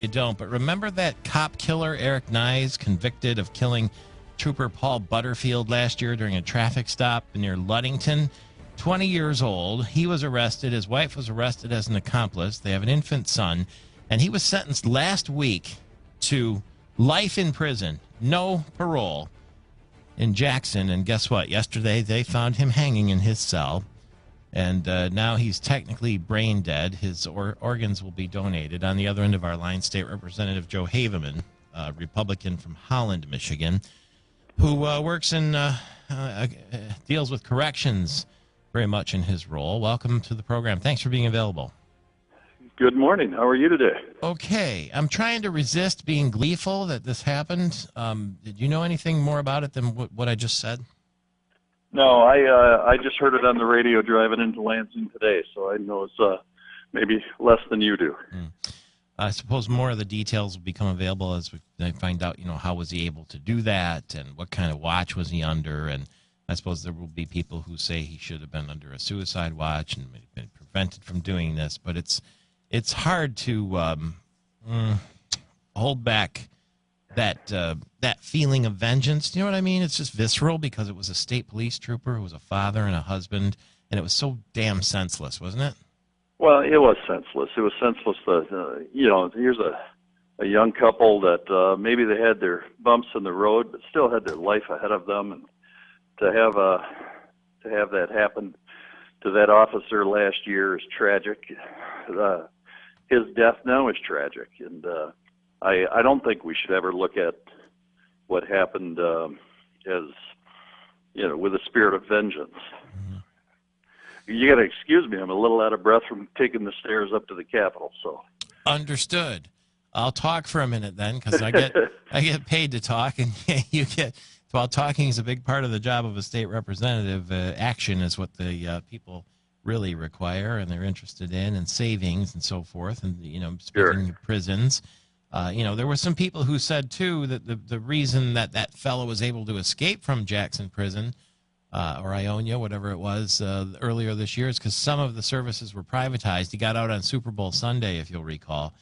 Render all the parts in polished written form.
You don't, but remember that cop killer, Eric Nyes, convicted of killing Trooper Paul Butterfield last year during a traffic stop near Ludington? 20 years old. He was arrested. His wife was arrested as an accomplice. They have an infant son, and he was sentenced last week to life in prison, no parole, in Jackson. And guess what? Yesterday, they found him hanging in his cell. And now he's technically brain dead. His organs will be donated. On the other end of our line, State Representative Joe Haveman, Republican from Holland, Michigan, who works in deals with corrections very much in his role. Welcome to the program. Thanks for being available. Good morning. How are you today? Okay. I'm trying to resist being gleeful that this happened. Did you know anything more about it than what I just said? No, I just heard it on the radio driving into Lansing today, so I know it's maybe less than you do. I suppose more of the details will become available as I find out, how was he able to do that and what kind of watch was he under. And I suppose there will be people who say he should have been under a suicide watch and been prevented from doing this. But it's hard to hold back that feeling of vengeance. Do you know what I mean? It's just visceral because it was a state police trooper who was a father and a husband, and it was so damn senseless, wasn't it? Well, it was senseless. It was senseless that, here's a young couple that maybe they had their bumps in the road, but still had their life ahead of them. And to have that happen to that officer last year is tragic. His death now is tragic. And I don't think we should ever look at what happened as, with a spirit of vengeance. Mm-hmm. You got to excuse me. I'm a little out of breath from taking the stairs up to the Capitol. So understood. I'll talk for a minute then, because I get paid to talk, and you get. While talking is a big part of the job of a state representative, action is what the people really require, and they're interested in, and savings and so forth. And speaking of prisons, there were some people who said too that the reason that fellow was able to escape from Jackson Prison. Or Ionia, whatever it was, earlier this year, is because some of the services were privatized. He got out on Super Bowl Sunday, if you'll recall.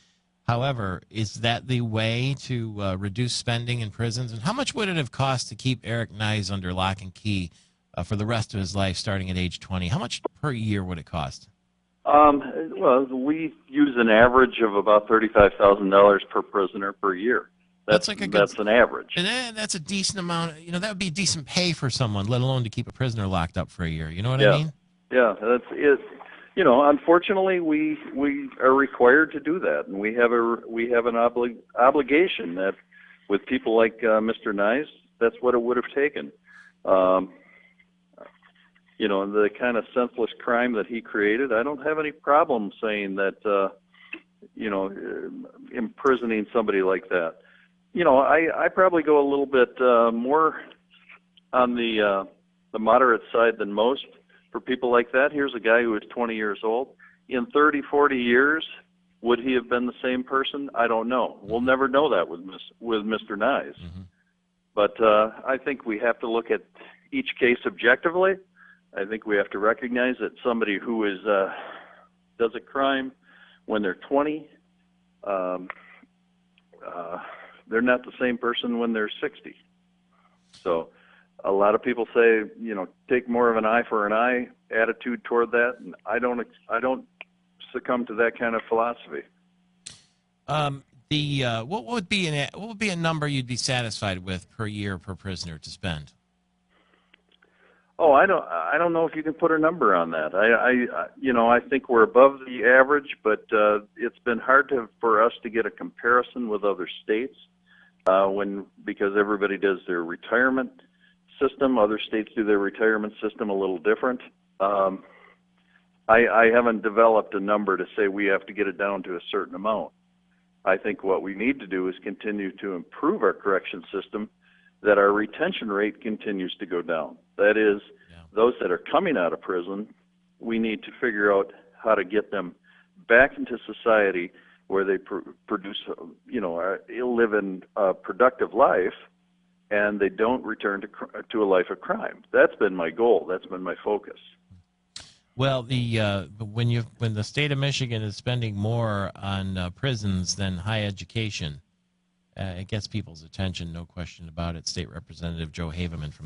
However, is that the way to reduce spending in prisons? And how much would it have cost to keep Eric Nyes under lock and key for the rest of his life, starting at age 20? How much per year would it cost? Well, we use an average of about $35,000 per prisoner per year. That's an average. And that's a decent amount. That would be decent pay for someone, let alone to keep a prisoner locked up for a year. You know what I mean? Yeah, that's it. Unfortunately, we are required to do that, and we have an obligation that with people like Mr. Nyes, that's what it would have taken. The kind of senseless crime that he created, I don't have any problem saying that. Imprisoning somebody like that. I probably go a little bit more on the moderate side than most for people like that. Here's a guy who is 20 years old. In 30, 40 years, would he have been the same person? I don't know. We'll never know that with Mr. Nyes. Mm-hmm. But I think we have to look at each case objectively. I think we have to recognize that somebody who does a crime when they're 20, they're not the same person when they're 60. So a lot of people say, take more of an eye for an eye attitude toward that, and I don't succumb to that kind of philosophy. What would be a number you'd be satisfied with per year per prisoner to spend? Oh, I don't know if you can put a number on that. I think we're above the average, but it's been hard for us to get a comparison with other states because everybody does their retirement system. Other states do their retirement system a little different. I haven't developed a number to say we have to get it down to a certain amount. I think what we need to do is continue to improve our correction system, that our retention rate continues to go down. That is, those that are coming out of prison, we need to figure out how to get them back into society where they live in a productive life, and they don't return to a life of crime. That's been my goal. That's been my focus. Well, when the state of Michigan is spending more on prisons than higher education, it gets people's attention, no question about it. State Representative Joe Haveman from